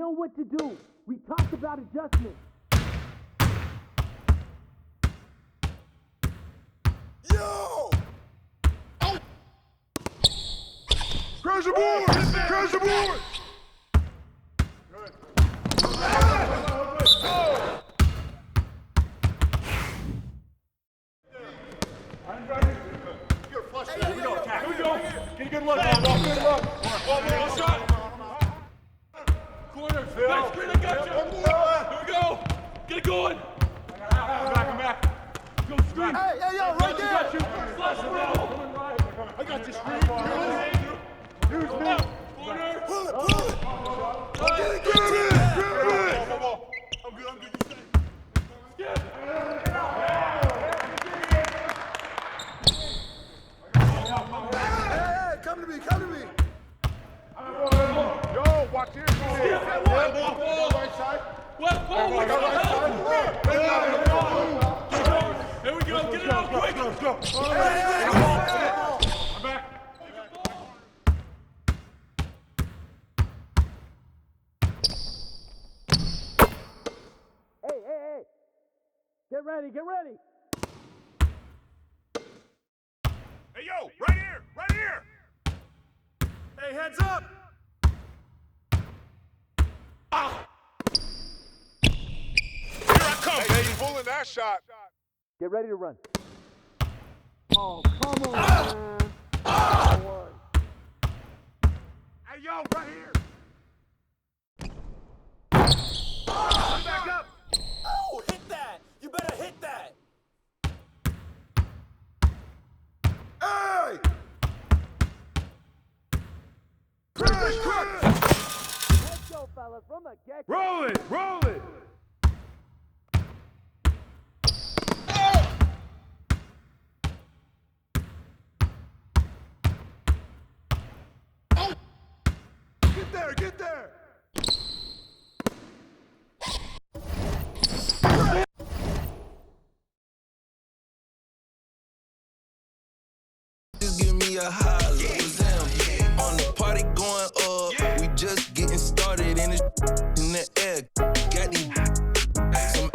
know what to do. We talked about adjustments. Yo! Oh! Crash the board! Crash the board! Good. I'm ready. You're flush. Here we go. Here we go. Get a good look. Good look. One shot. Corner. Back screen. I got you. Here we go. Get it going. Come back. Go screen. Hey, yo, right there. Got you. Flush the ball. I got you, screen. Use me. Corner. Pull it. Get it. I'm good. You stay. Skip. Hey, come to me. Yo, watch here. Right side. What? Ball, Right side. There we go. Get it out quick. Let's go. I'm back. Hey. Get ready. Hey, yo, right here. Hey, heads up. Here I come, baby. Pulling that shot. Get ready to run. Oh, come on, man. Hey, yo, right here. Back up. Oh, hit that. You better hit that. Hey! Crash! Let's go, fellas, from the get-go. Roll it. Get there. Just give me a holler, was them on the party going up. We just getting started in the air. Got these some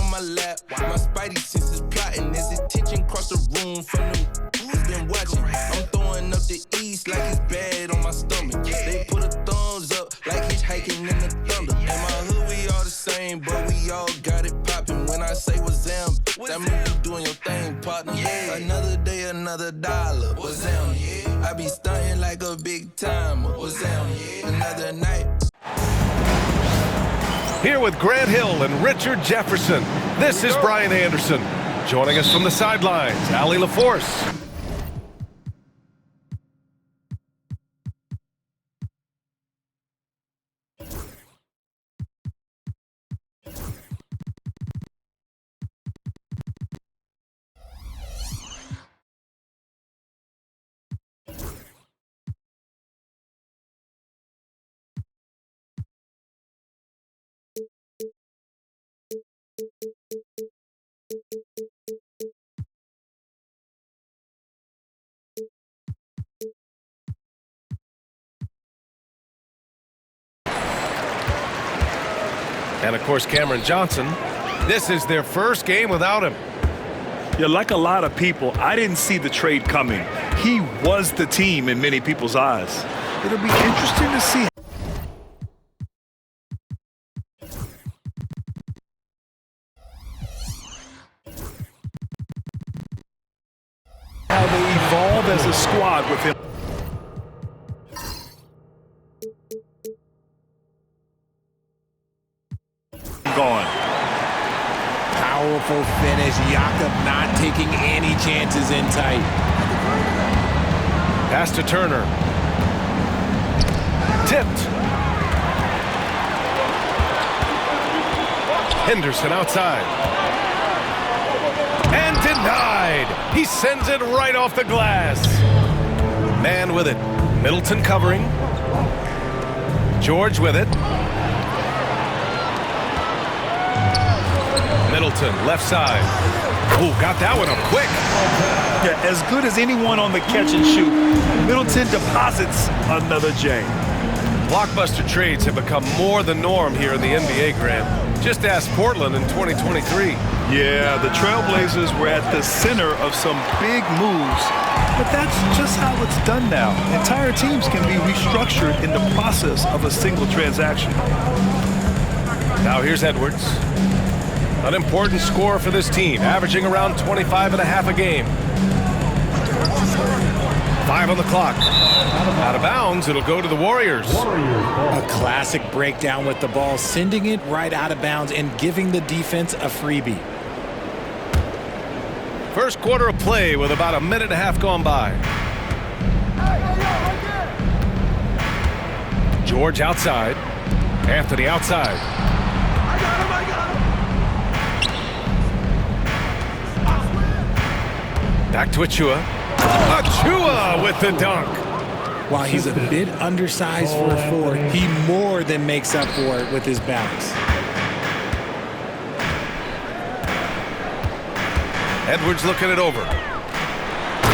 on my lap. My spidey senses plotting as attention cross the room from them who's been watching. I'm throwing up the east like it's bad on my stomach. They put a thumbs up like hitchhiking in the thunder. In my hood we all the same, but we all got it popping. When I say what's them, that mean you doing your thing, partner. Yeah. Another day, another dollar. What's them? I be stunting like a big timer. What's them? Another night. Here with Grant Hill and Richard Jefferson, this is Brian Anderson. Joining us from the sidelines, Allie LaForce. And of course, Cameron Johnson. This is their first game without him. Yeah, like a lot of people, I didn't see the trade coming. He was the team in many people's eyes. It'll be interesting to see how they evolve as a squad with him. Gone. Powerful finish. Jakob not taking any chances in tight. Pass to Turner. Tipped. Henderson outside. And denied. He sends it right off the glass. Man with it. Middleton covering. George with it. Middleton, left side. Oh, got that one up quick. Yeah, as good as anyone on the catch and shoot. Middleton deposits another J. Blockbuster trades have become more the norm here in the NBA, Grant. Just ask Portland in 2023. Yeah, the TrailBlazers were at the center of some big moves, but that's just how it's done now. Entire teams can be restructured in the process of a single transaction. Now here's Edwards. An important scorer for this team, averaging around 25.5 a game. 5 on the clock. Out of bounds, it'll go to the Warriors. A classic breakdown with the ball, sending it right out of bounds and giving the defense a freebie. First quarter of play with about a minute and a half gone by. George outside. Anthony outside. Back to Achua. Achua with the dunk. While he's a bit undersized for a 4, he more than makes up for it with his bounce. Edwards looking it over.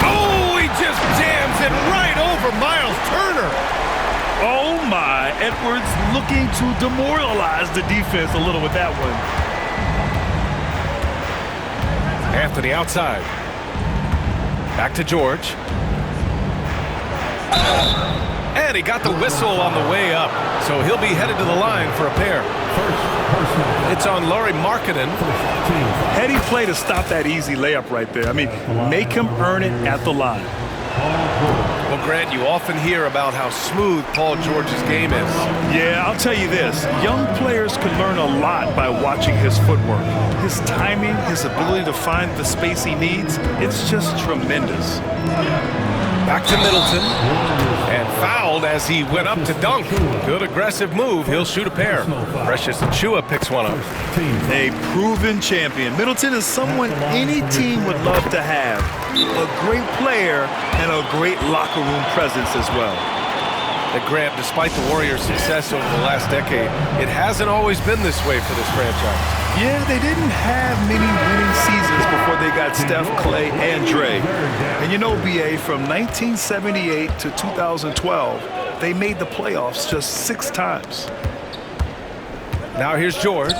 Oh, he just jams it right over Miles Turner. Oh my, Edwards looking to demoralize the defense a little with that one. Anthony outside. Back to George. And he got the whistle on the way up, so he'll be headed to the line for a pair. It's on Lauri Markkanen. Heady play to stop that easy layup right there. I mean, make him earn it at the line. Well, Grant, you often hear about how smooth Paul George's game is. Yeah, I'll tell you this. Young players can learn a lot by watching his footwork. His timing, his ability to find the space he needs, it's just tremendous. Back to Middleton. And fouled as he went up to dunk. Good aggressive move. He'll shoot a pair. Precious Achua picks one up. A proven champion. Middleton is someone any team would love to have. A great player and a great locker room presence as well. And Grant, despite the Warriors' success over the last decade, it hasn't always been this way for this franchise. Yeah, they didn't have many winning seasons before they got Steph, Clay, and Dre. And you know, BA, from 1978 to 2012, they made the playoffs just 6 times. Now here's George.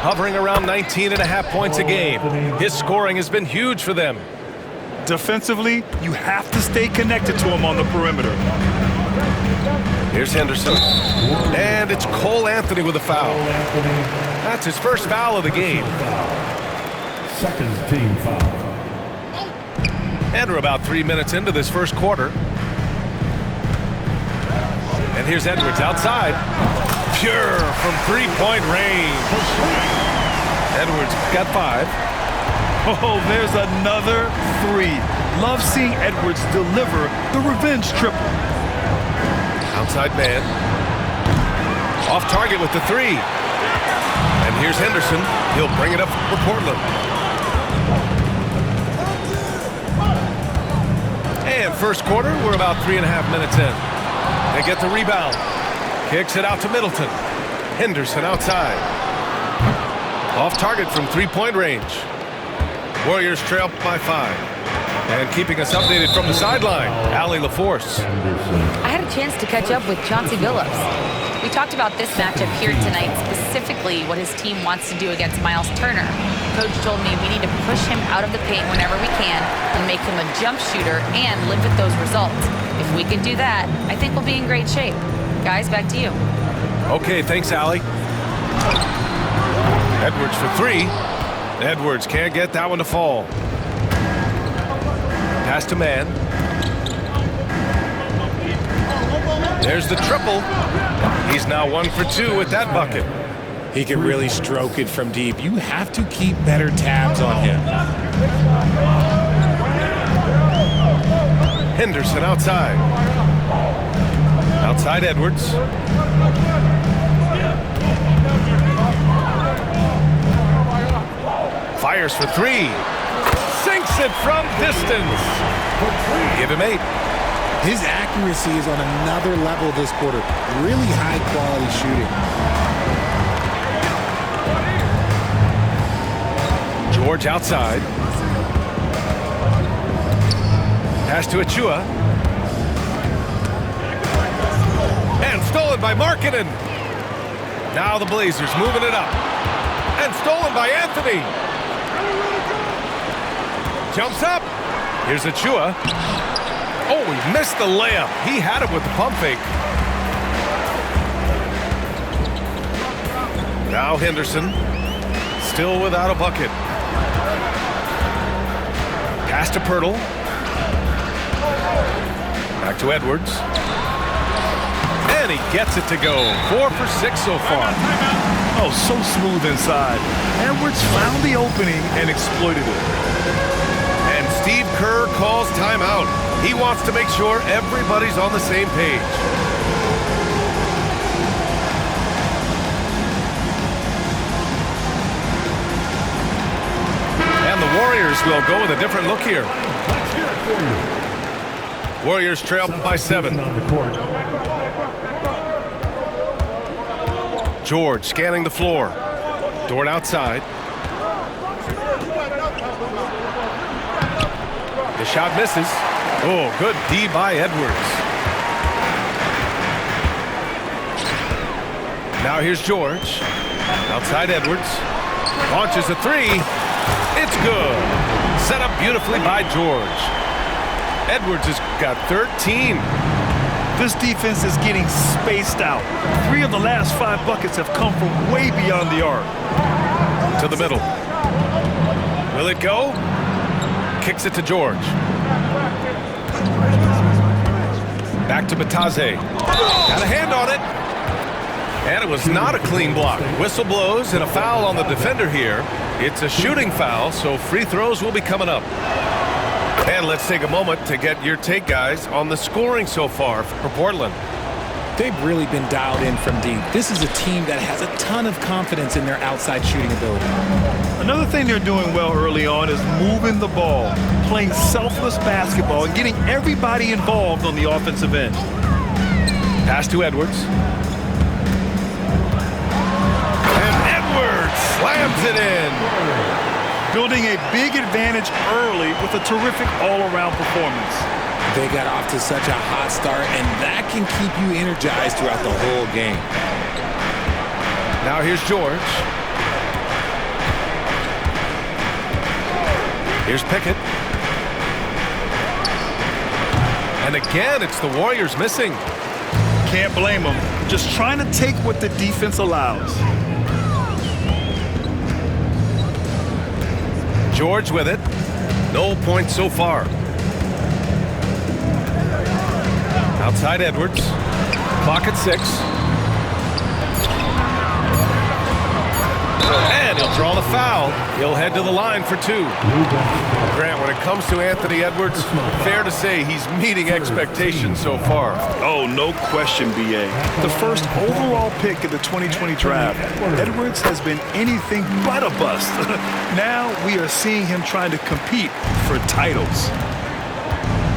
Hovering around 19.5 points a game. His scoring has been huge for them. Defensively, you have to stay connected to him on the perimeter. Here's Henderson. And it's Cole Anthony with a foul. That's his first foul of the game. Second team foul. And we're about 3 minutes into this first quarter. And here's Edwards outside. Pure from three-point range. Edwards got 5. Oh, there's another 3. Love seeing Edwards deliver the revenge triple. Outside man. Off target with the 3. And here's Henderson. He'll bring it up for Portland. And first quarter, we're about 3.5 minutes in. They get the rebound. Kicks it out to Middleton. Henderson outside. Off target from three-point range. Warriors trail by 5. And keeping us updated from the sideline, Allie LaForce. I had a chance to catch up with Chauncey Billups. We talked about this matchup here tonight, specifically what his team wants to do against Miles Turner. Coach told me we need to push him out of the paint whenever we can and make him a jump shooter and live with those results. If we can do that, I think we'll be in great shape. Guys, back to you. Okay, thanks, Allie. Edwards for 3. Edwards can't get that one to fall. Pass to man. There's the triple. He's now 1 for 2 with that bucket. He can really stroke it from deep. You have to keep better tabs on him. Henderson outside. Outside Edwards. Fires for 3. Sinks it from distance. Give him 8. His accuracy is on another level this quarter. Really high quality shooting. George outside. Pass to Achua. And stolen by Markkanen. Now the Blazers moving it up. And stolen by Anthony. Jumps up. Here's Achua. Oh, he missed the layup. He had it with the pump fake. Now Henderson, still without a bucket. Pass to Pirtle. Back to Edwards. And he gets it to go. 4 for 6 so far. Oh, so smooth inside. Edwards found the opening and exploited it. And Steve Kerr calls timeout. He wants to make sure everybody's on the same page. And the Warriors will go with a different look here. Warriors trail by 7. George scanning the floor. Dort outside. The shot misses. Oh, good D by Edwards. Now here's George. Outside Edwards. Launches a 3. It's good. Set up beautifully by George. Edwards has got 13. This defense is getting spaced out. 3 of the last 5 buckets have come from way beyond the arc. To the middle. Will it go? Kicks it to George. Back to Bataze. Got a hand on it. And it was not a clean block. Whistle blows and a foul on the defender here. It's a shooting foul, so free throws will be coming up. And let's take a moment to get your take, guys, on the scoring so far for Portland. They've really been dialed in from deep. This is a team that has a ton of confidence in their outside shooting ability. Another thing they're doing well early on is moving the ball, playing selfless basketball, and getting everybody involved on the offensive end. Pass to Edwards. And Edwards slams it in. Building a big advantage early with a terrific all-around performance. They got off to such a hot start, and that can keep you energized throughout the whole game. Now here's George. Here's Pickett. And again, it's the Warriors missing. Can't blame them. Just trying to take what the defense allows. George with it. No points so far. Outside Edwards. Clock at 6. And he'll draw the foul. He'll head to the line for 2. Grant, when it comes to Anthony Edwards, fair to say he's meeting expectations so far. Oh, no question, B.A. The first overall pick in the 2020 draft, Edwards has been anything but a bust. Now we are seeing him trying to compete for titles.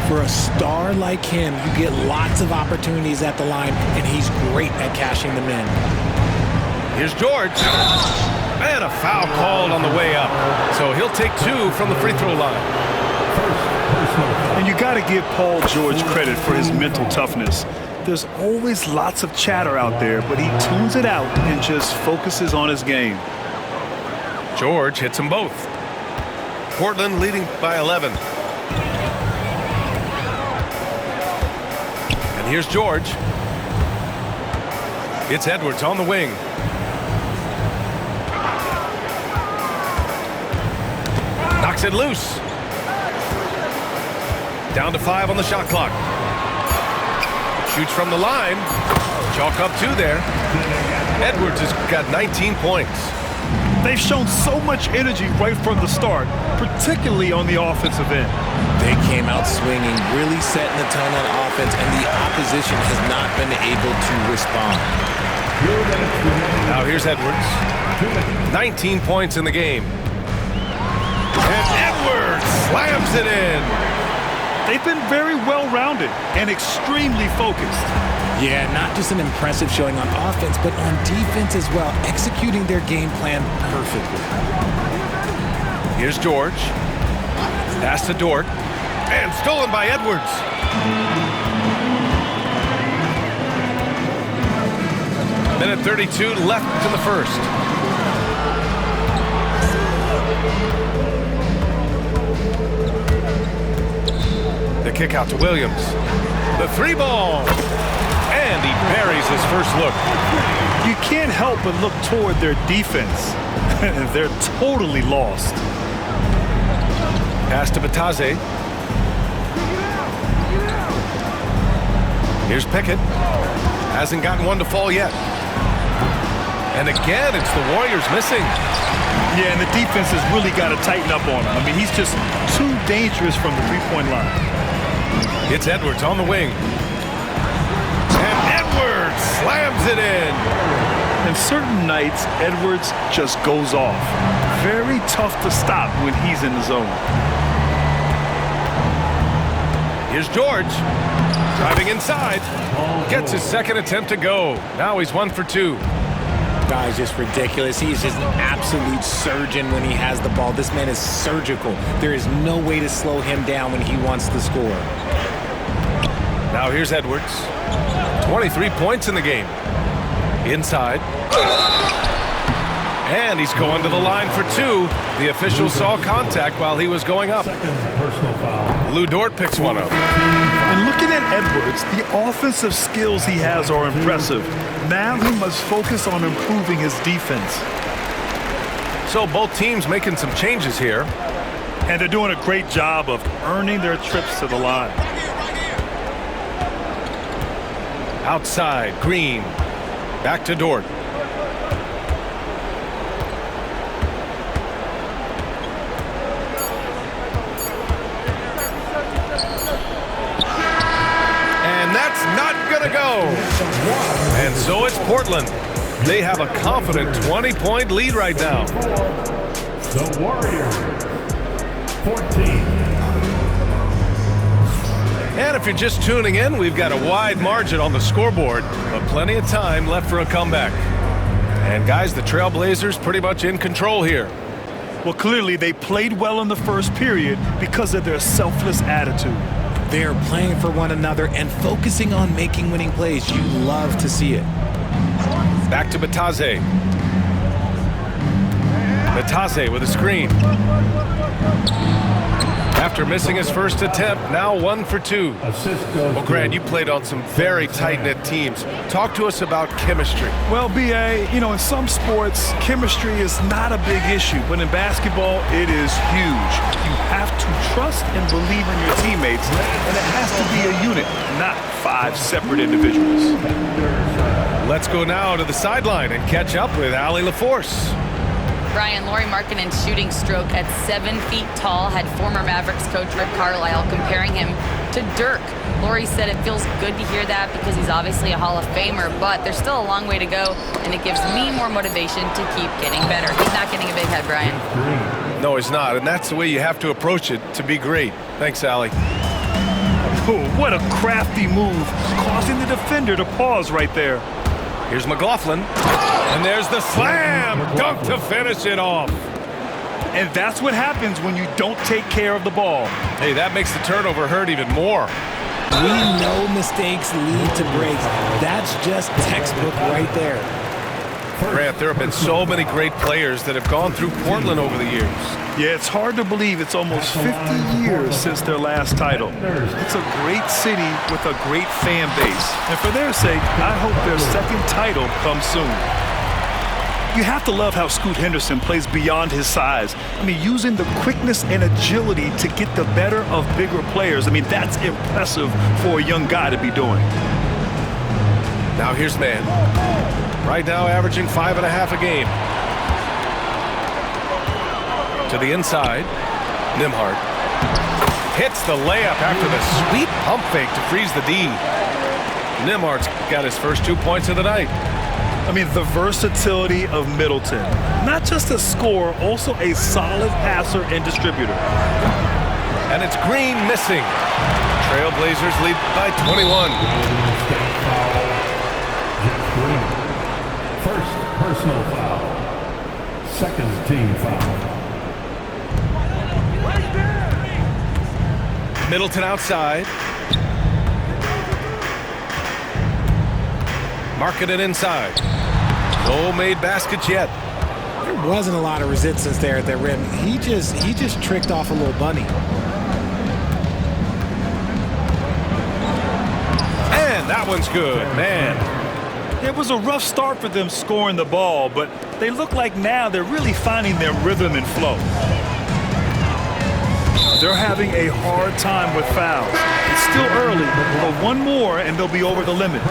For a star like him, you get lots of opportunities at the line, and he's great at cashing them in. Here's George. And a foul called on the way up. So he'll take 2 from the free throw line. And you got to give Paul George credit for his mental toughness. There's always lots of chatter out there, but he tunes it out and just focuses on his game. George hits them both. Portland leading by 11. And here's George. It's Edwards on the wing. Knocks it loose. Down to 5 on the shot clock. Shoots from the line. Chalk up 2 there. Edwards has got 19 points. They've shown so much energy right from the start, particularly on the offensive end. They came out swinging, really setting the tone on offense, and the opposition has not been able to respond. Now here's Edwards. 19 points in the game. And Edwards slams it in. They've been very well-rounded and extremely focused. Yeah, not just an impressive showing on offense, but on defense as well, executing their game plan perfectly. Here's George. Pass to Dort. And stolen by Edwards. Minute 32 left in the first. The kick out to Williams. The three ball. And he buries his first look. You can't help but look toward their defense. They're totally lost. Pass to Bataze. Here's Pickett. Hasn't gotten one to fall yet. And again, it's the Warriors missing. Yeah, and the defense has really got to tighten up on him. I mean, he's just too dangerous from the three-point line. It's Edwards on the wing. And Edwards slams it in. And certain nights, Edwards just goes off. Very tough to stop when he's in the zone. Here's George. Driving inside. Gets his second attempt to go. Now he's 1 for 2. Guy's just ridiculous. He's just an absolute surgeon when he has the ball. This man is surgical. There is no way to slow him down when he wants to score. Now here's Edwards. 23 points in the game. Inside. And he's going to the line for 2. The official saw contact while he was going up. Lou Dort picks one up. And looking at Edwards, the offensive skills he has are impressive. Now he must focus on improving his defense. So both teams making some changes here. And they're doing a great job of earning their trips to the line. Outside, Green. Back to Dort. And that's not gonna go. And so it's Portland. They have a confident 20-point lead right now. The Warriors, 14. And if you're just tuning in, we've got a wide margin on the scoreboard, but plenty of time left for a comeback. And guys, the TrailBlazers pretty much in control here. Well, clearly they played well in the first period because of their selfless attitude. They are playing for one another and focusing on making winning plays. You love to see it. Back to Bataze. Bataze with a screen. After missing his first attempt, now 1 for 2. Well, Grant, you played on some very tight-knit teams. Talk to us about chemistry. Well, B.A., you know, in some sports, chemistry is not a big issue, but in basketball, it is huge. You have to trust and believe in your teammates, and it has to be a unit, not 5 separate individuals. Let's go now to the sideline and catch up with Allie LaForce. Brian, Lauri Markkanen's shooting stroke at 7 feet tall had former Mavericks coach Rick Carlisle comparing him to Dirk. Lauri said it feels good to hear that because he's obviously a Hall of Famer, but there's still a long way to go, and it gives me more motivation to keep getting better. He's not getting a big head, Brian. No, he's not, and that's the way you have to approach it to be great. Thanks, Allie. Oh, what a crafty move, causing the defender to pause right there. Here's McLaughlin. And there's the slam dunk to finish it off. And that's what happens when you don't take care of the ball. Hey, that makes the turnover hurt even more. We know mistakes lead to breaks. That's just textbook right there. Grant, there have been so many great players that have gone through Portland over the years. Yeah, it's hard to believe it's almost 50 years since their last title. It's a great city with a great fan base. And for their sake, I hope their second title comes soon. You have to love how Scoot Henderson plays beyond his size. I mean, using the quickness and agility to get the better of bigger players. I mean, that's impressive for a young guy to be doing. Now here's Mann. Right now averaging 5.5 a game. To the inside. Nembhard hits the layup after the sweet pump fake to freeze the D. Nembhard's got his first 2 points of the night. I mean, the versatility of Middleton. Not just a scorer, also a solid passer and distributor. And it's Green missing. TrailBlazers lead by 21. First personal foul. Second team foul. Middleton outside. Markkanen inside. No made baskets yet. There wasn't a lot of resistance there at the rim. He just tricked off a little bunny. And that one's good, man. It was a rough start for them scoring the ball, but they look like now they're really finding their rhythm and flow. They're having a hard time with fouls. It's still early, but one more and they'll be over the limit.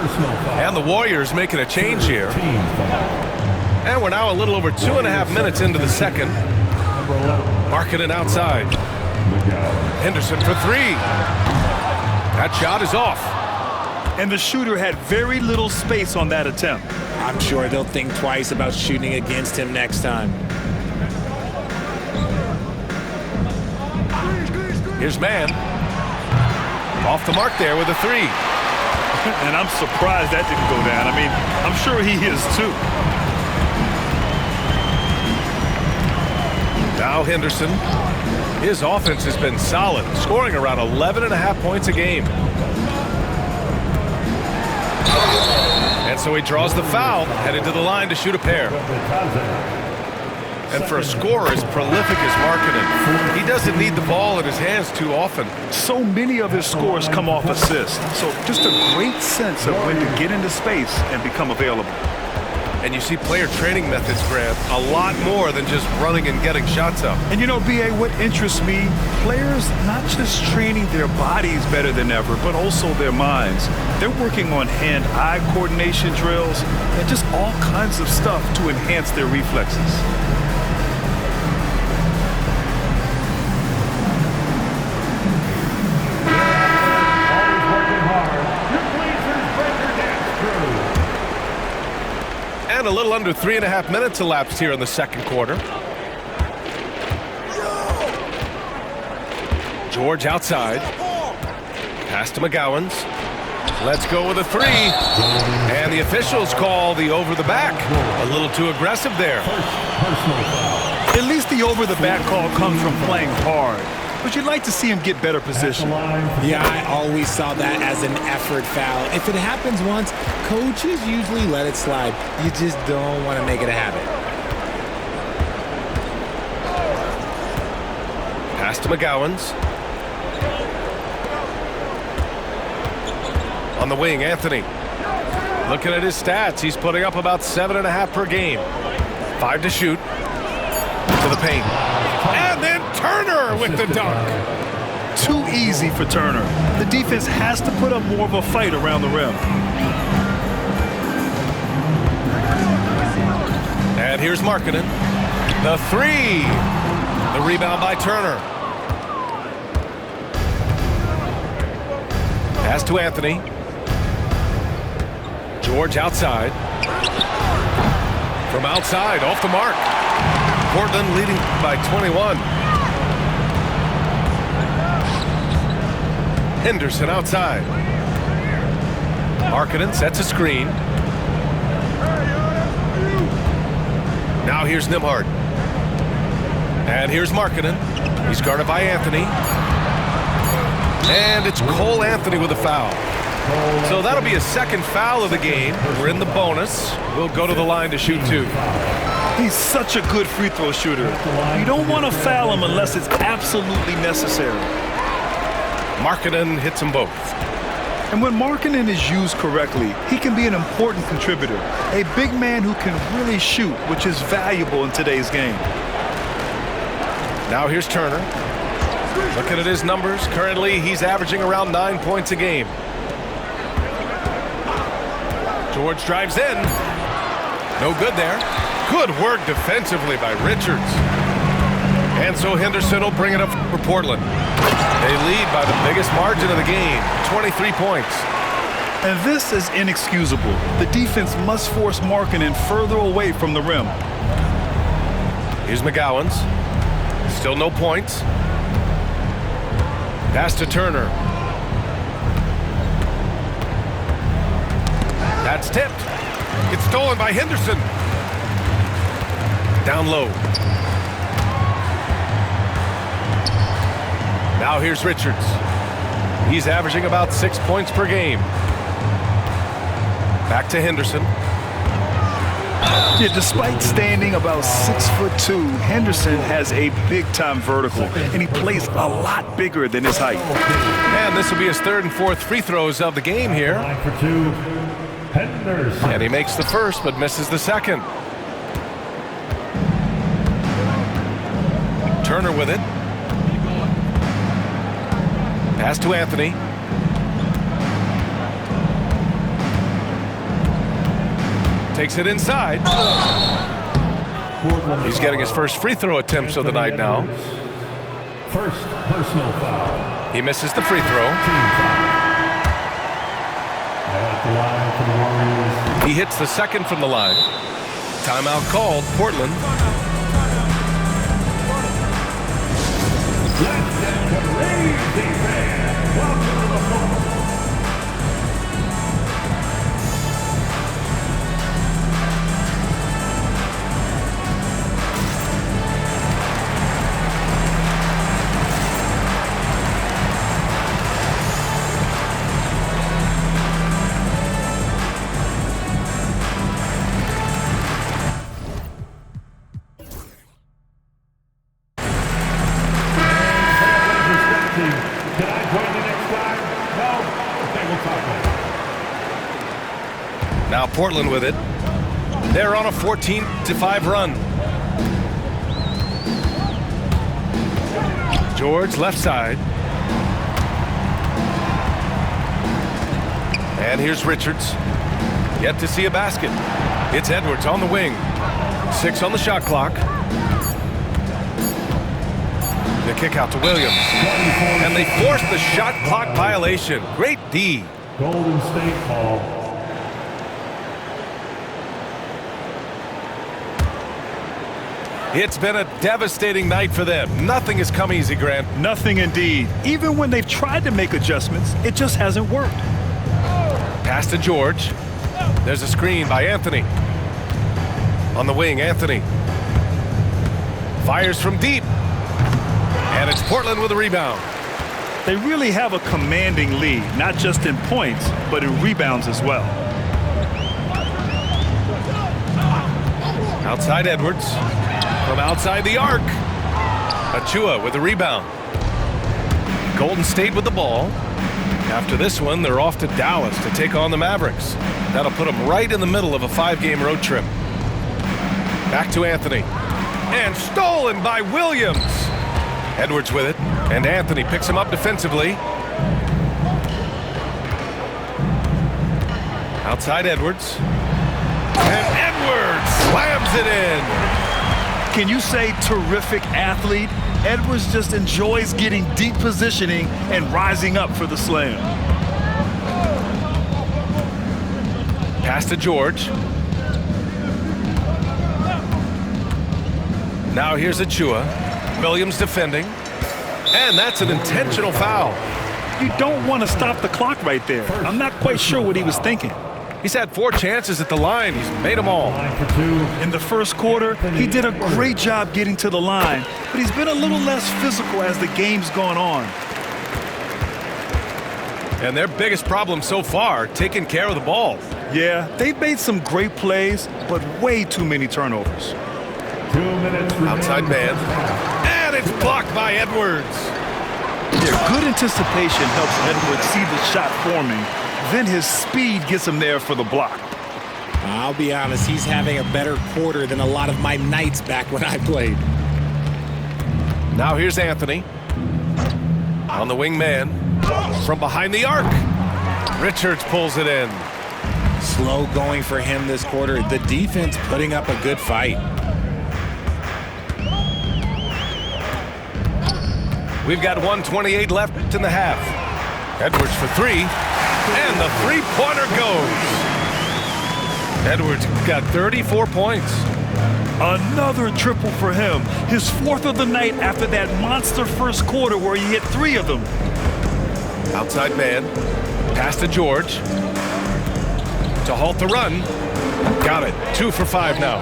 And the Warriors making a change here. And we're now a little over 2.5 minutes into the second. Marketing outside. Henderson for three. That shot is off. And the shooter had very little space on that attempt. I'm sure they'll think twice about shooting against him next time. Here's Man. Off the mark there with a three. And I'm surprised that didn't go down. I mean, I'm sure he is too. Now Henderson. His offense has been solid, scoring around 11.5 points a game. And so he draws the foul, headed to the line to shoot a pair. And for a scorer as prolific as Markkanen, he doesn't need the ball in his hands too often. So many of his scores come off assists. So just a great sense of when to get into space and become available. And you see player training methods, Grant, a lot more than just running and getting shots up. And you know, B.A., what interests me, players not just training their bodies better than ever, but also their minds. They're working on hand-eye coordination drills and just all kinds of stuff to enhance their reflexes. And a little under 3.5 minutes elapsed here in the second quarter. George outside. Pass to McGowans. Let's go with a three. And the officials call the over the back. A little too aggressive there. At least the over the back call comes from playing hard. But you'd like to see him get better position. Yeah, I always saw that as an effort foul. If it happens once, coaches usually let it slide. You just don't want to make it a habit. Pass to McGowans. On the wing, Anthony. Looking at his stats, he's putting up about 7.5 per game. 5 to shoot. To the paint. And then Turner with the dunk. Too easy for Turner. The defense has to put up more of a fight around the rim. And here's Markkanen. The three. The rebound by Turner. Pass to Anthony. George outside. From outside, off the mark. Portland leading by 21. Henderson outside. Markkanen sets a screen. Now here's Nembhard. And here's Markkanen. He's guarded by Anthony. And it's Cole Anthony with a foul. So that'll be a second foul of the game. We're in the bonus. We'll go to the line to shoot two. He's such a good free throw shooter. You don't want to foul him unless it's absolutely necessary. Markkanen hits them both. And when Markkanen is used correctly, he can be an important contributor. A big man who can really shoot, which is valuable in today's game. Now here's Turner. Looking at his numbers, currently he's averaging around 9 points a game. George drives in. No good there. Good work defensively by Richards. And so Henderson will bring it up for Portland. They lead by the biggest margin of the game, 23 points. And this is inexcusable. The defense must force Markkanen further away from the rim. Here's McGowans. Still no points. Pass to Turner. That's tipped. It's stolen by Henderson. Down low. Now here's Richards. He's averaging about 6 points per game. Back to Henderson. Yeah, despite standing about 6'2", Henderson has a big-time vertical, and he plays a lot bigger than his height. And this will be his third and fourth free throws of the game here. Line for two, Henderson. And he makes the first, but misses the second. Turner with it. Pass to Anthony. Takes it inside. He's getting his first free throw attempts of the night now. First personal foul. He misses the free throw. At the line for the Warriors. He hits the second from the line. Timeout called, Portland. Now Portland with it. They're on a 14-5 run. George left side. And here's Richards. Yet to see a basket. It's Edwards on the wing. 6 on the shot clock. The kick out to Williams. And they force the shot clock violation. Great D. Golden State ball. It's been a devastating night for them. Nothing has come easy, Grant. Nothing indeed. Even when they've tried to make adjustments, it just hasn't worked. Pass to George. There's a screen by Anthony. On the wing, Anthony. Fires from deep. And it's Portland with a rebound. They really have a commanding lead, not just in points, but in rebounds as well. Outside Edwards. From outside the arc. Achua with the rebound. Golden State with the ball. After this one, they're off to Dallas to take on the Mavericks. That'll put them right in the middle of a 5-game road trip. Back to Anthony. And stolen by Williams. Edwards with it. And Anthony picks him up defensively. Outside Edwards. And Edwards slams it in. Can you say terrific athlete? Edwards just enjoys getting deep positioning and rising up for the slam. Pass to George. Now here's Achua. Williams defending. And that's an intentional foul. You don't want to stop the clock right there. I'm not quite sure what he was thinking. He's had 4 chances at the line. He's made them all. In the first quarter, he did a great job getting to the line, but he's been a little less physical as the game's gone on. And their biggest problem so far, taking care of the ball. Yeah, they've made some great plays, but way too many turnovers. 2 minutes remaining. Outside man. And it's blocked by Edwards. Yeah, good anticipation helps Edwards see the shot forming. Then his speed gets him there for the block. I'll be honest, he's having a better quarter than a lot of my nights back when I played. Now here's Anthony. On the wing man. From behind the arc. Richards pulls it in. Slow going for him this quarter. The defense putting up a good fight. We've got 1:28 left in the half. Edwards for 3. And the three-pointer goes. Edwards got 34 points. Another triple for him. His 4th of the night after that monster first quarter where he hit 3 of them. Outside man. Pass to George. To halt the run. Got it. 2 for 5 now.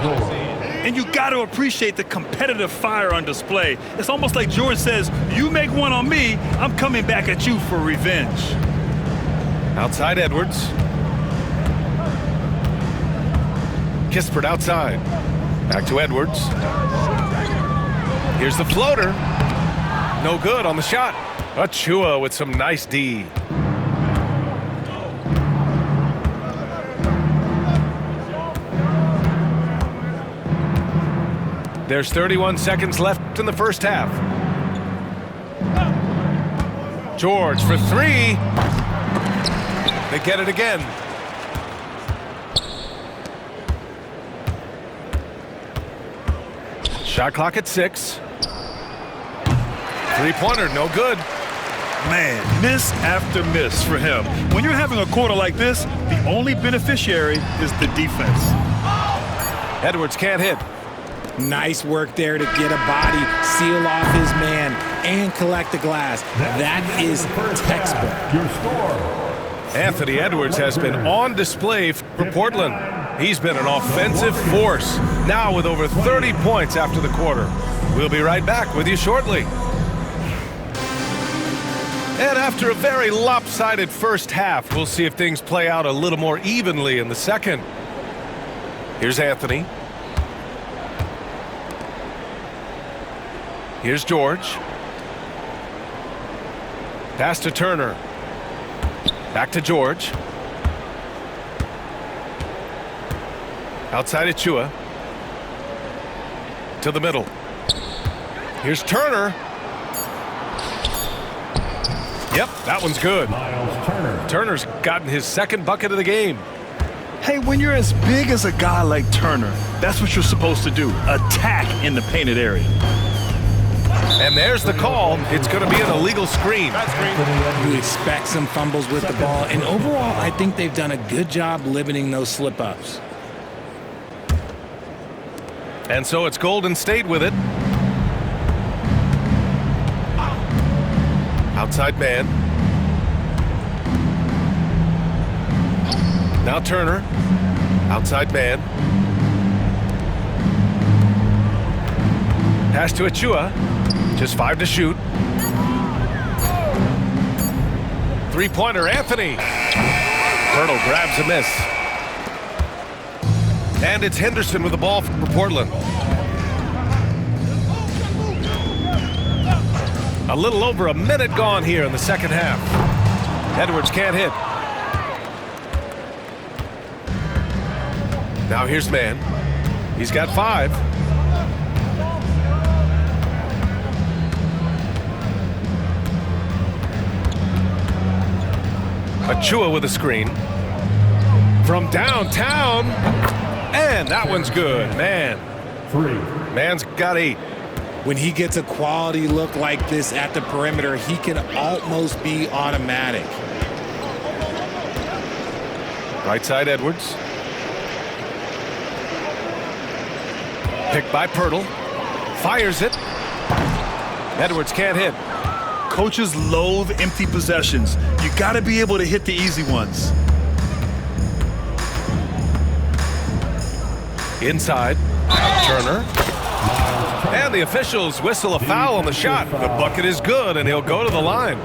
And you got to appreciate the competitive fire on display. It's almost like George says, you make one on me, I'm coming back at you for revenge. Outside Edwards. Kispert outside. Back to Edwards. Here's the floater. No good on the shot. Achua with some nice D. There's 31 seconds left in the first half. George for three. They get it again. Shot clock at 6. Three-pointer, no good. Man, miss after miss for him. When you're having a quarter like this, the only beneficiary is the defense. Edwards can't hit. Nice work there to get a body, seal off his man, and collect the glass. That is textbook. Your score. Anthony Edwards has been on display for Portland. He's been an offensive force, now with over 30 points after the quarter. We'll be right back with you shortly. And after a very lopsided first half, we'll see if things play out a little more evenly in the second. Here's Anthony. Here's George. Pass to Turner. Back to George. Outside Achua. To the middle. Here's Turner. Yep, that one's good. Miles Turner. Turner's gotten his second bucket of the game. Hey, when you're as big as a guy like Turner, that's what you're supposed to do. Attack in the painted area. And there's the call. It's going to be an illegal screen. You expect some fumbles with the ball, and overall, I think they've done a good job limiting those slip-ups. And so it's Golden State with it. Outside man. Now Turner. Outside man. Pass to Achua. Just 5 to shoot. Three-pointer, Anthony. Hurdle grabs a miss. And it's Henderson with the ball for Portland. A little over a minute gone here in the second half. Edwards can't hit. Now here's man. He's got 5. Achua with a screen. From downtown. And that one's good, man. 3. Man's got 8. When he gets a quality look like this at the perimeter, he can almost be automatic. Right side Edwards. Picked by Pirtle. Fires it. Edwards can't hit. Coaches loathe empty possessions. You got to be able to hit the easy ones. Inside, Turner. And the officials whistle a foul on the shot. The bucket is good, and he'll go to the line.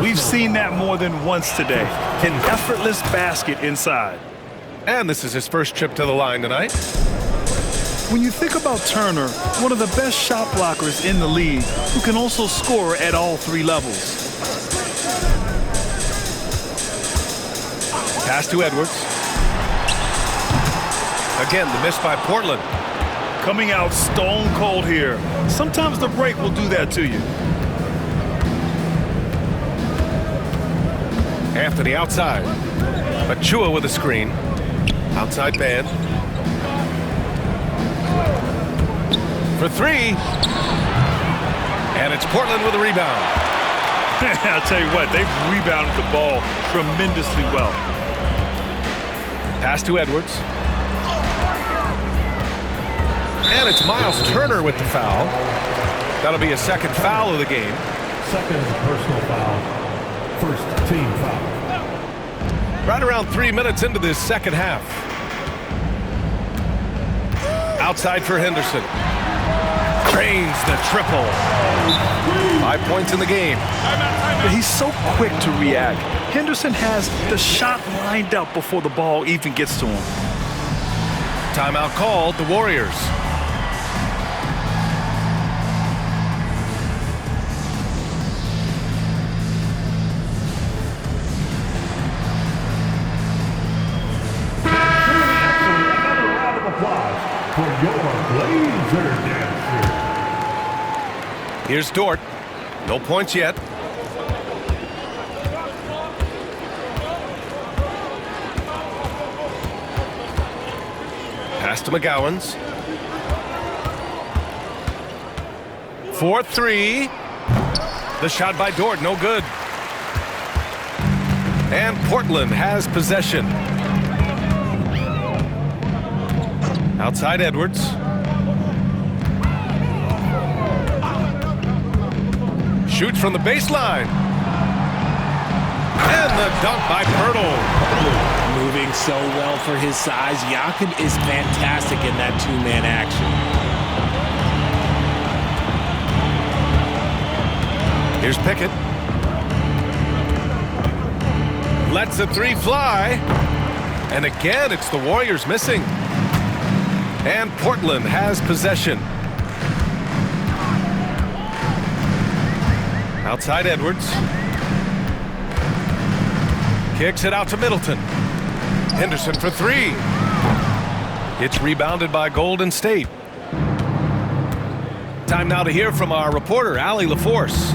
We've seen that more than once today. An effortless basket inside. And this is his first trip to the line tonight. When you think about Turner, one of the best shot blockers in the league, who can also score at all 3 levels. Pass to Edwards. Again, the miss by Portland. Coming out stone cold here. Sometimes the break will do that to you. Anthony outside. Achua with a screen. Outside man. For 3. And it's Portland with a rebound. I'll tell you what, they've rebounded the ball tremendously well. Pass to Edwards. And it's Miles Turner with the foul. That'll be a second foul of the game. Second personal foul. First team foul. Right around 3 minutes into this second half. Outside for Henderson. Drains the triple. 5 points in the game. But he's so quick to react. Henderson has the shot lined up before the ball even gets to him. Timeout called, the Warriors. Another round of applause for your Blazer dancer. Here's Dort. No points yet. Pass to McGowan's. 4-3. The shot by Dort, no good. And Portland has possession. Outside Edwards. Shoots from the baseline. And the dunk by Pirtle. Moving so well for his size. Jakob is fantastic in that two-man action. Here's Pickett. Lets the three fly. And again, it's the Warriors missing. And Portland has possession. Outside Edwards. Kicks it out to Middleton. Henderson for three. It's rebounded by Golden State. Time now to hear from our reporter, Allie LaForce.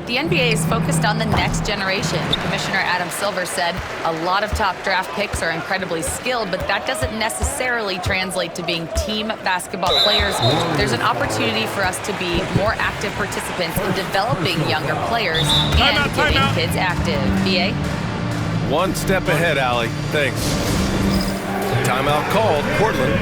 The NBA is focused on the next generation. Commissioner Adam Silver said a lot of top draft picks are incredibly skilled, but that doesn't necessarily translate to being team basketball players. There's an opportunity for us to be more active participants in developing younger players and getting kids active. BA? One step ahead, Allie. Thanks. Timeout called, Portland.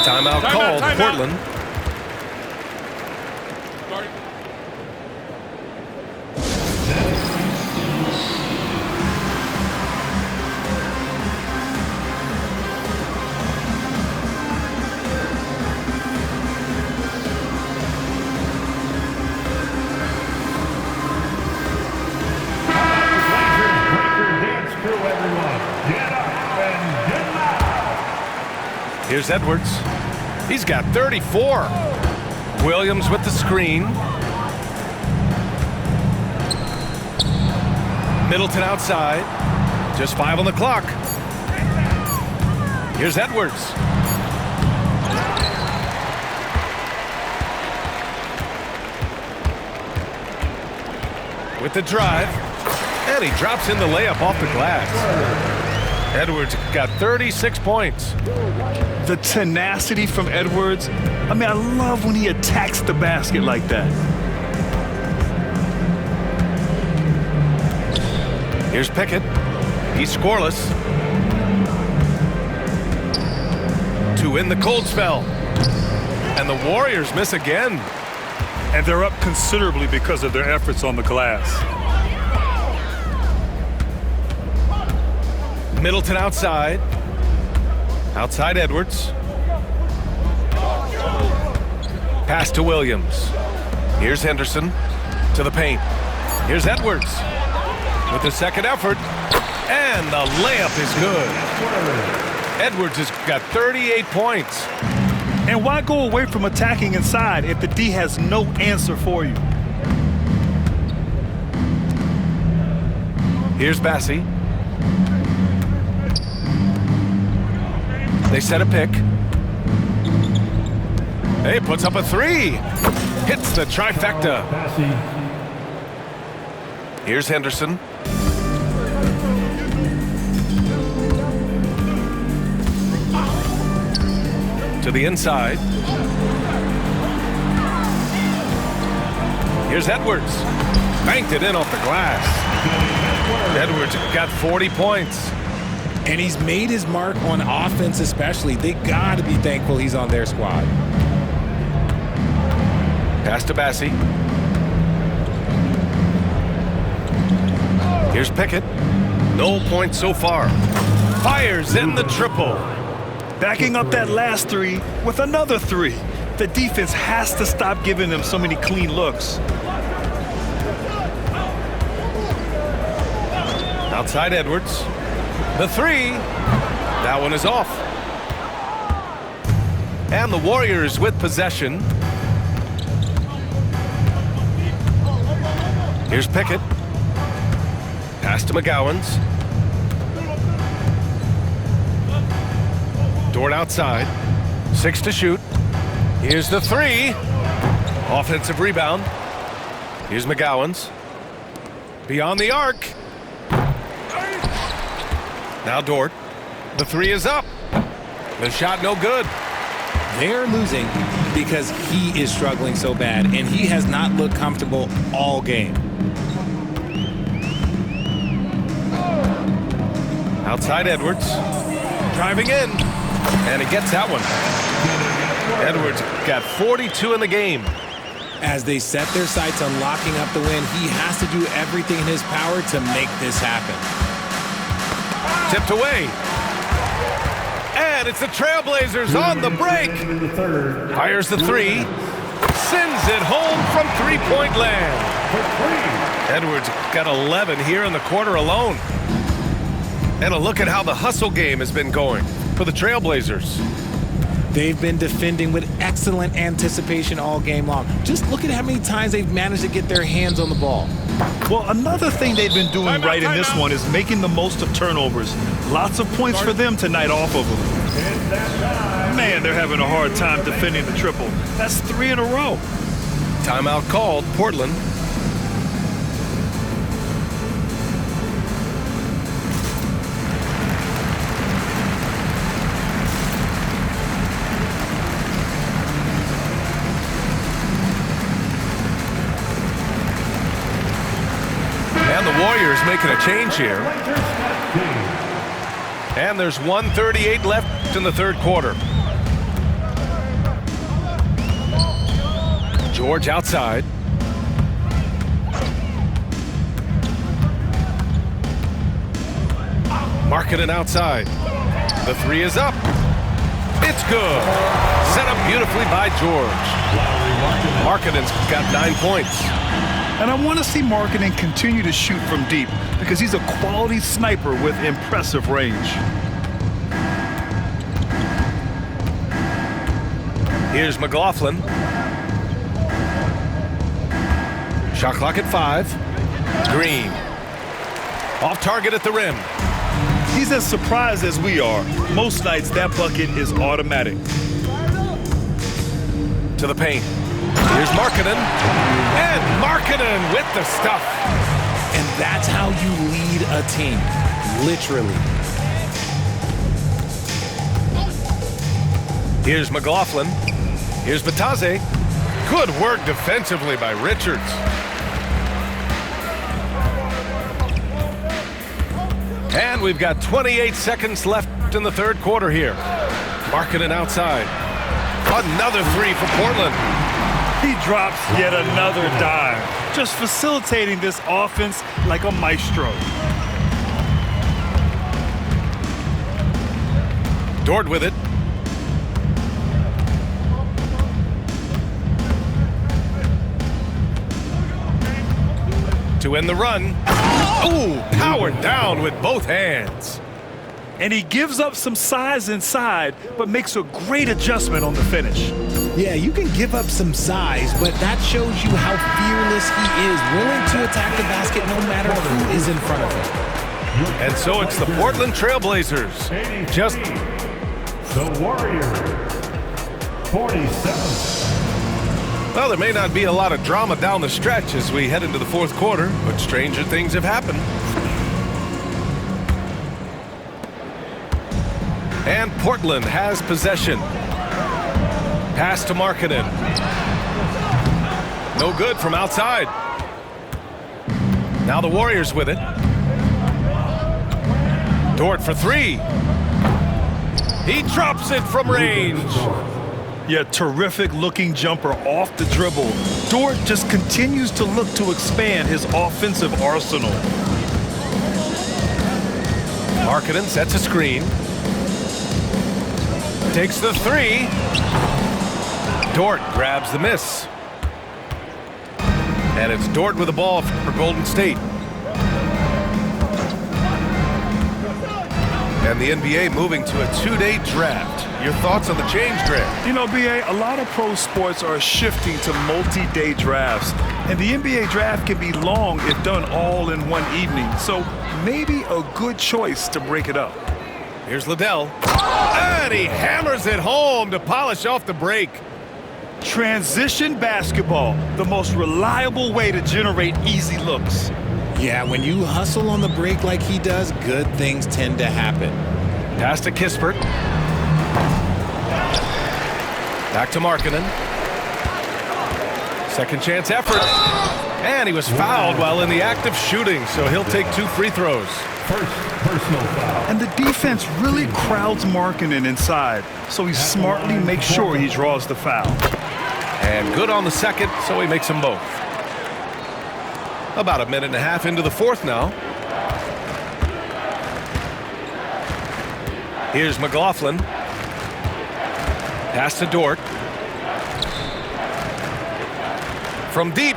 Timeout called, Portland. Here's Edwards. He's got 34. Williams with the screen. Middleton outside. Just 5 on the clock. Here's Edwards. With the drive. And he drops in the layup off the glass. Edwards got 36 points. The tenacity from Edwards. I mean, I love when he attacks the basket like that. Here's Pickett. He's scoreless. To win the cold spell. And the Warriors miss again. And they're up considerably because of their efforts on the glass. Middleton outside. Outside Edwards. Pass to Williams. Here's Henderson to the paint. Here's Edwards with the second effort. And the layup is good. Edwards has got 38 points. And why go away from attacking inside if the D has no answer for you? Here's Bassie. They set a pick. Hey, puts up a three. Hits the trifecta. Here's Henderson. To the inside. Here's Edwards. Banked it in off the glass. Edwards got 40 points. And he's made his mark on offense especially. They got to be thankful he's on their squad. Pass to Bassie. Here's Pickett. No points so far. Fires in the triple. Backing up that last three with another three. The defense has to stop giving them so many clean looks. Outside Edwards. The three. That one is off. And the Warriors with possession. Here's Pickett. Pass to McGowan's. Dort outside. 6 to shoot. Here's the three. Offensive rebound. Here's McGowan's. Beyond the arc. Now Dort. The three is up. The shot no good. They're losing because he is struggling so bad, and he has not looked comfortable all game. Outside Edwards. Driving in. And he gets that one. Edwards got 42 in the game. As they set their sights on locking up the win, he has to do everything in his power to make this happen. Tipped away. And it's the TrailBlazers on the break. Fires the three. Sends it home from three-point land. Edwards got 11 here in the quarter alone. And a look at how the hustle game has been going for the TrailBlazers. They've been defending with excellent anticipation all game long. Just look at how many times they've managed to get their hands on the ball. Well, another thing they've been doing right in this one is making the most of turnovers. Lots of points for them tonight off of them. Man, they're having a hard time defending the triple. That's 3 in a row. Timeout called, Portland. And the Warriors making a change here. And there's 1:38 left in the third quarter. George outside. Markkanen outside. The three is up. It's good. Set up beautifully by George. Markkanen's got 9 points. And I want to see Markkanen continue to shoot from deep because he's a quality sniper with impressive range. Here's McLaughlin. Shot clock at 5. Green. Off target at the rim. He's as surprised as we are. Most nights that bucket is automatic. To the paint. Here's Markkanen. And Markkanen with the stuff. And that's how you lead a team, literally. Here's McLaughlin. Here's Bataze. Good work defensively by Richards. And we've got 28 seconds left in the third quarter here. Markkanen outside. Another three for Portland. He drops yet another dime, just facilitating this offense like a maestro. Dort with it. To end the run. Ooh, powered down with both hands. And he gives up some size inside, but makes a great adjustment on the finish. Yeah, you can give up some size, but that shows you how fearless he is, willing to attack the basket no matter who is in front of him. And so it's the Portland TrailBlazers. Just the Warriors, 47. well, there may not be a lot of drama down the stretch as we head into the fourth quarter, but stranger things have happened. And Portland has possession. Pass to Markkanen. No good from outside. Now the Warriors with it. Dort for three. He drops it from range. Yeah, terrific looking jumper off the dribble. Dort just continues to look to expand his offensive arsenal. Markkanen sets a screen. Takes the three. Dort grabs the miss. And it's Dort with the ball for Golden State. And the NBA moving to a two-day draft. Your thoughts on the change, draft? You know, BA, a lot of pro sports are shifting to multi-day drafts. And the NBA draft can be long if done all in one evening. So maybe a good choice to break it up. Here's Liddell. And he hammers it home to polish off the break. Transition basketball, the most reliable way to generate easy looks. Yeah, when you hustle on the break like he does, good things tend to happen. Pass to Kispert. Back to Markkanen. Second chance effort. And he was fouled while in the act of shooting, so he'll take 2 free throws. First personal foul. And the defense really crowds Markkanen inside, so he smartly makes sure he draws the foul. And good on the second, so he makes them both. About a minute and a half into the fourth now. Here's McLaughlin. Pass to Dort. From deep.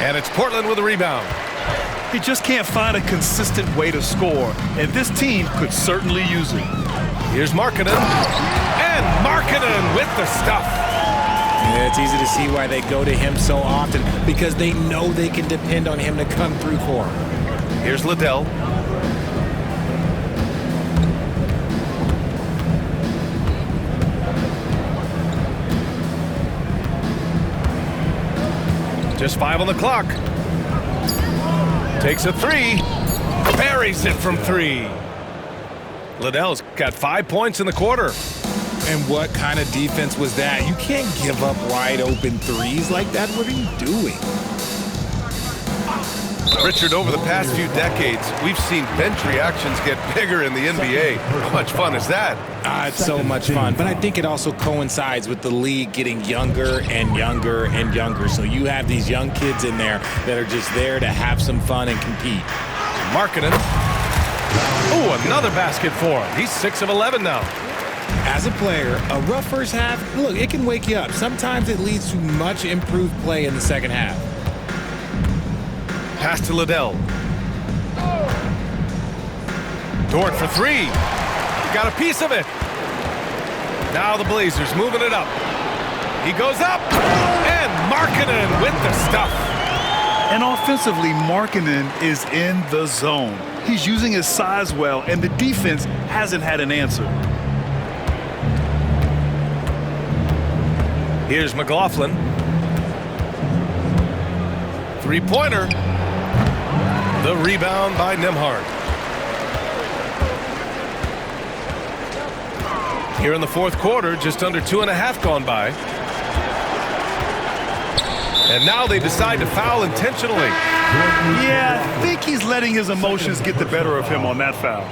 And it's Portland with a rebound. He just can't find a consistent way to score, and this team could certainly use it. Here's Markkanen. And Markkanen with the stuff. Yeah, it's easy to see why they go to him so often, because they know they can depend on him to come through for them. Here's Liddell. Just 5 on the clock. Takes a three. Buries it from 3. Liddell's got 5 points in the quarter. And what kind of defense was that? You can't give up wide open threes like that. What are you doing? Richard, over the past few decades, we've seen bench reactions get bigger in the NBA. How much fun is that? It's so much fun, but I think it also coincides with the league getting younger and younger and younger. So you have these young kids in there that are just there to have some fun and compete. Markkanen. Oh, another basket for him. He's 6 of 11 now. As a player, a rough first half, look, it can wake you up. Sometimes it leads to much improved play in the second half. Pass to Liddell. Dort for 3. Got a piece of it. Now the Blazers moving it up. He goes up. And Markkanen with the stuff. And offensively, Markkanen is in the zone. He's using his size well, and the defense hasn't had an answer. Here's McLaughlin. 3-pointer. The rebound by Nembhard. Here in the fourth quarter, just under 2.5 gone by. And now they decide to foul intentionally. Yeah, I think he's letting his emotions get the better of him on that foul.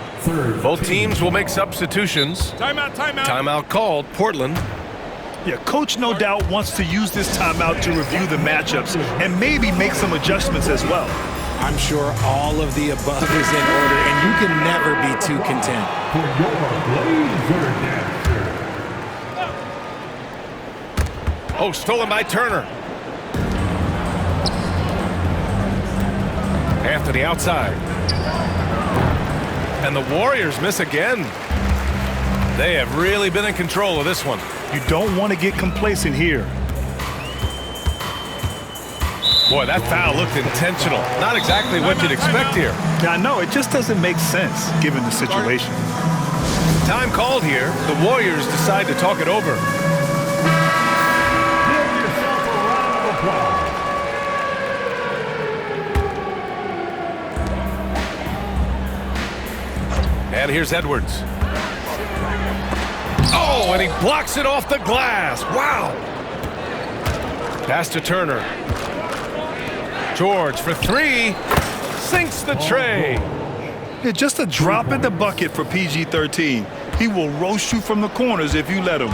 Both teams will make substitutions. Timeout, timeout. Timeout called. Portland. Yeah, coach no doubt wants to use this timeout to review the matchups and maybe make some adjustments as well. I'm sure all of the above is in order, and you can never be too content. For your Blazer dancer. Oh, stolen by Turner. Anthony outside. And the Warriors miss again. They have really been in control of this one. You don't want to get complacent here. Boy, that foul looked intentional. Not exactly what you'd expect here. Yeah, I know, it just doesn't make sense given the situation. Time called here. The Warriors decide to talk it over. Give yourself a round of applause. And here's Edwards. Oh, and he blocks it off the glass. Wow. Pass to Turner. George for 3. Sinks the tray. Yeah, just a drop in the bucket for PG-13. He will roast you from the corners if you let him.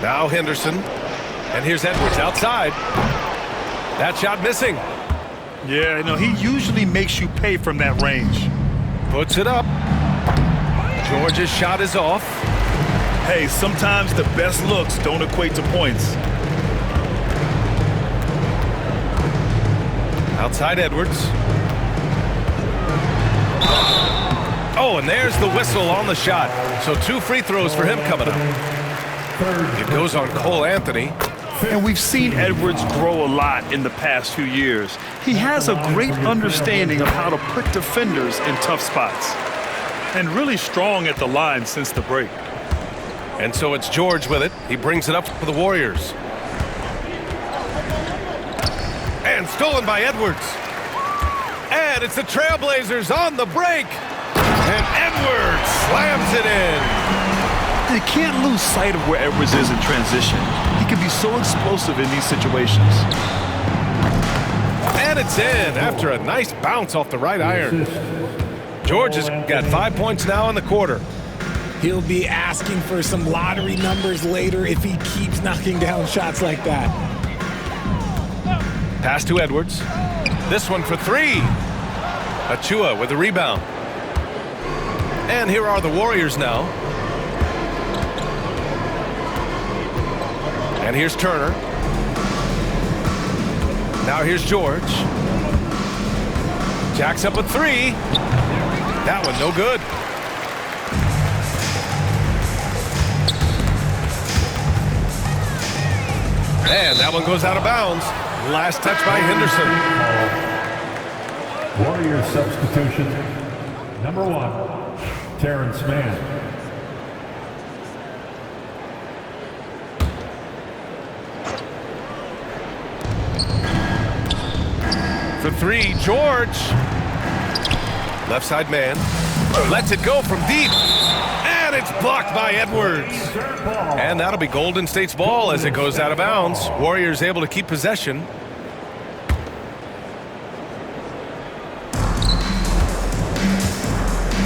Now Henderson. And here's Edwards outside. That shot missing. Yeah, no, he usually makes you pay from that range. Puts it up. George's shot is off. Hey, sometimes the best looks don't equate to points. Outside Edwards. Oh, and there's the whistle on the shot. So 2 free throws for him coming up. It goes on Cole Anthony. And we've seen Edwards grow a lot in the past few years. He has a great understanding of how to put defenders in tough spots. And really strong at the line since the break. And so it's George with it. He brings it up for the Warriors. And stolen by Edwards. And it's the TrailBlazers on the break. And Edwards slams it in. You can't lose sight of where Edwards is in transition. He can be so explosive in these situations. And it's in after a nice bounce off the right iron. George has got 5 points now in the quarter. He'll be asking for some lottery numbers later if he keeps knocking down shots like that. Pass to Edwards. This one for 3. Achua with the rebound. And here are the Warriors now. And here's Turner. Now here's George. Jacks up a 3. That one no good. And that one goes out of bounds. Last touch by Henderson. Warriors substitution. Number 1, Terrence Mann. For 3, George. Left side man. Lets it go from deep. And it's blocked by Edwards. And that'll be Golden State's ball as it goes out of bounds. Warriors able to keep possession.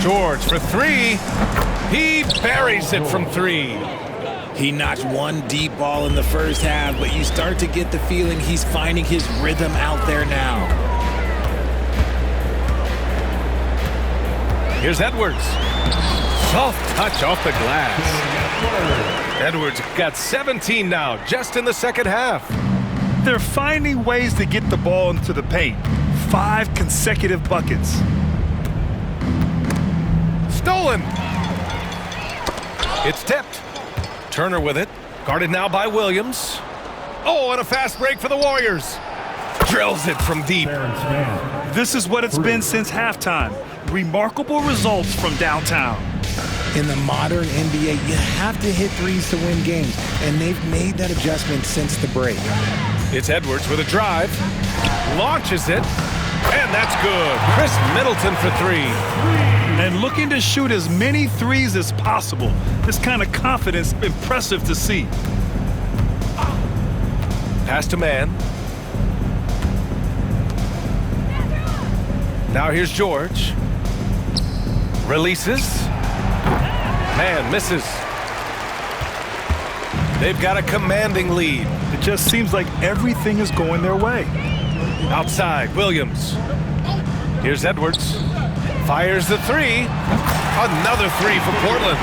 George for 3. He buries it from 3. He notched one deep ball in the first half, but you start to get the feeling he's finding his rhythm out there now. Here's Edwards. Soft touch off the glass. Edwards got 17 now, just in the second half. They're finding ways to get the ball into the paint. 5 consecutive buckets. Stolen. It's tipped. Turner with it. Guarded now by Williams. Oh, and a fast break for the Warriors. Drills it from deep. This is what it's been since halftime. Remarkable results from downtown. In the modern NBA, you have to hit threes to win games, and they've made that adjustment since the break. It's Edwards with a drive. Launches it. And that's good. Chris Middleton for 3. And looking to shoot as many threes as possible. This kind of confidence, impressive to see. Pass to man. Now here's George. Releases. Man misses. They've got a commanding lead. It just seems like everything is going their way. Outside, Williams. Here's Edwards. Fires the 3. Another 3 for Portland.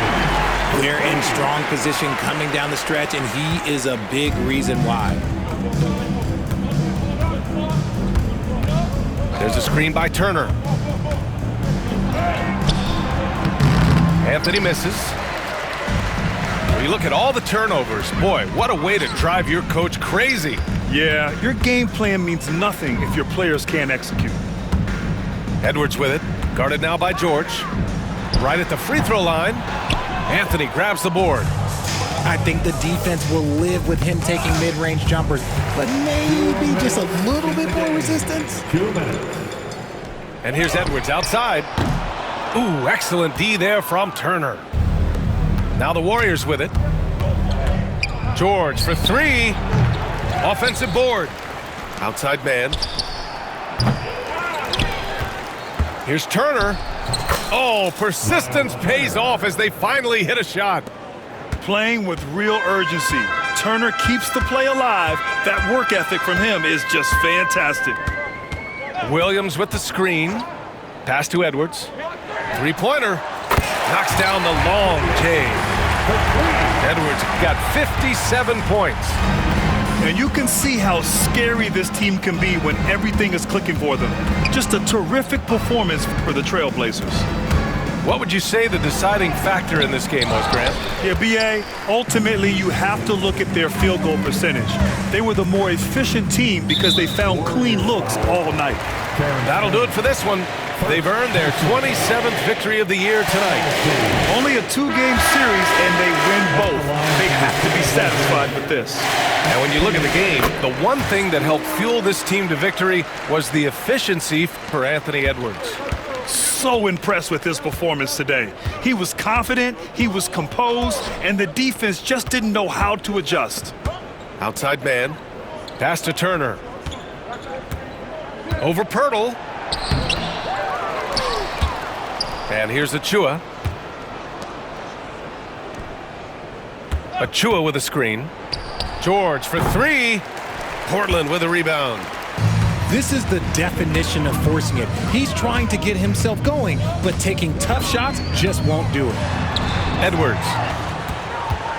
They're in strong position coming down the stretch, and he is a big reason why. There's a screen by Turner. Anthony misses. When you look at all the turnovers, boy, what a way to drive your coach crazy. Yeah, your game plan means nothing if your players can't execute. Edwards with it. Guarded now by George. Right at the free throw line. Anthony grabs the board. I think the defense will live with him taking mid-range jumpers, but maybe just a little bit more resistance. 2 minutes. And here's Edwards outside. Ooh, excellent D there from Turner. Now the Warriors with it. George for 3. Offensive board. Outside man. Here's Turner. Oh, persistence pays off as they finally hit a shot. Playing with real urgency. Turner keeps the play alive. That work ethic from him is just fantastic. Williams with the screen. Pass to Edwards. Three-pointer. Knocks down the long J. Edwards got 57 points. And you can see how scary this team can be when everything is clicking for them. Just a terrific performance for the TrailBlazers. What would you say the deciding factor in this game was, Grant? Yeah, B.A., ultimately you have to look at their field goal percentage. They were the more efficient team because they found clean looks all night. That'll do it for this one. They've earned their 27th victory of the year tonight. Only a two-game series, and they win both. They have to be satisfied with this. And when you look at the game, the one thing that helped fuel this team to victory was the efficiency for Anthony Edwards. So impressed with his performance today. He was confident, he was composed, and the defense just didn't know how to adjust. Outside man. Pass to Turner. Over Pirtle. And here's Achua. Achua with a screen. George for three. Portland with a rebound. This is the definition of forcing it. He's trying to get himself going, but taking tough shots just won't do it. Edwards.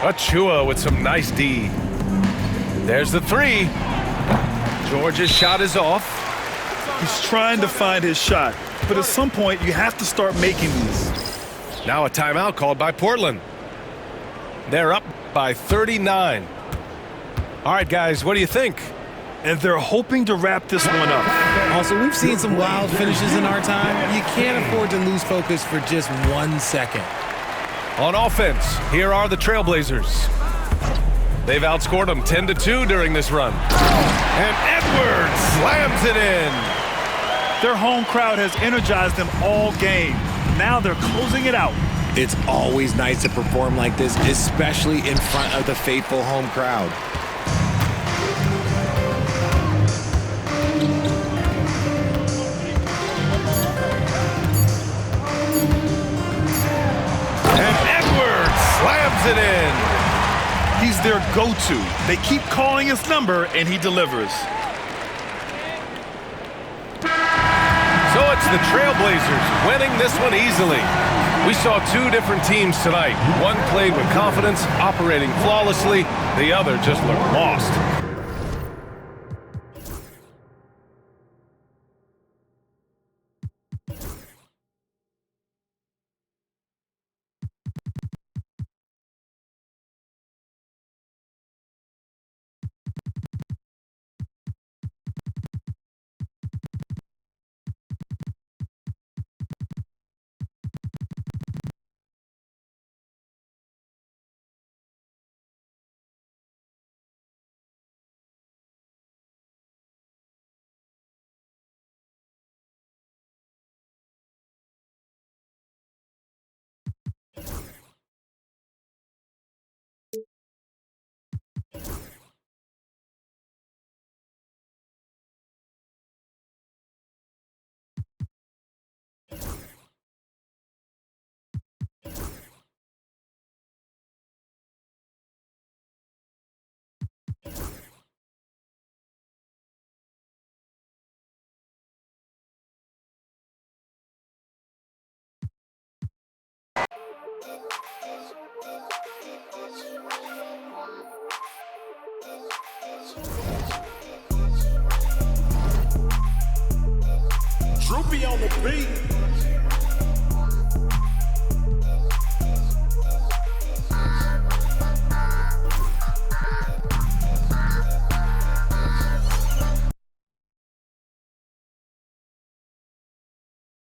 Achua with some nice D. There's the three. George's shot is off. He's trying to find his shot, but at some point you have to start making these. Now a timeout called by Portland. They're up by 39. All right, guys, what do you think? And they're hoping to wrap this one up. Also, we've seen some wild finishes in our time. You can't afford to lose focus for just 1 second. On offense, here are the TrailBlazers. They've outscored them 10-2 during this run. And Edwards slams it in. Their home crowd has energized them all game. Now they're closing it out. It's always nice to perform like this, especially in front of the faithful home crowd. And Edwards slams it in. He's their go-to. They keep calling his number, and he delivers. So it's the TrailBlazers winning this one easily. We saw two different teams tonight. One played with confidence, operating flawlessly. The other just looked lost. Droopy on the beat.